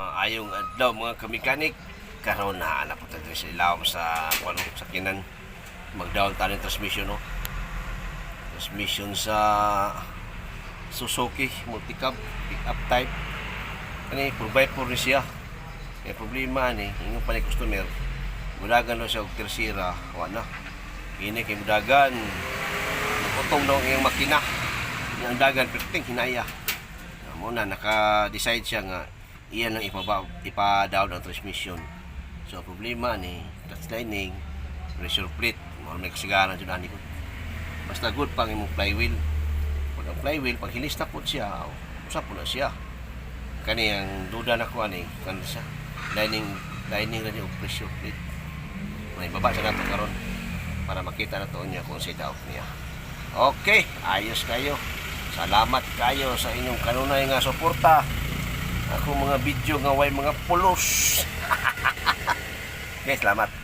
Ayong adlaw mga kamekanik, karon na po tayo sa ilaw sa sakinan. Mag-down tayo ng transmission, no? Transmission sa Suzuki Multicab pick-up type. Kani provide po rin siya. May problema ni ingon pa ni customer. Mudagan daw siya og tersira, wala. Ini kay mudagan. Naputong daw ang iyang makina. Ang dagan perting hinaya. Muna naka-decide siya nga iyan ang ipa-down ang transmission. So problema ni clutch lining, pressure plate, may kasigaran dyan ani ko. Basta good pang imong flywheel. Pag ang flywheel, pag hilis na po siya, usap po na siya. Kani ang duda na ko ani, kan siya. Lining na niya og pressure plate. May baba siya nato karon para makita na to niya kung set out niya. Okay, ayos kayo. Salamat kayo sa inyong kanunay nga suporta. Ako mga video nga way mga pulos. Okay, salamat.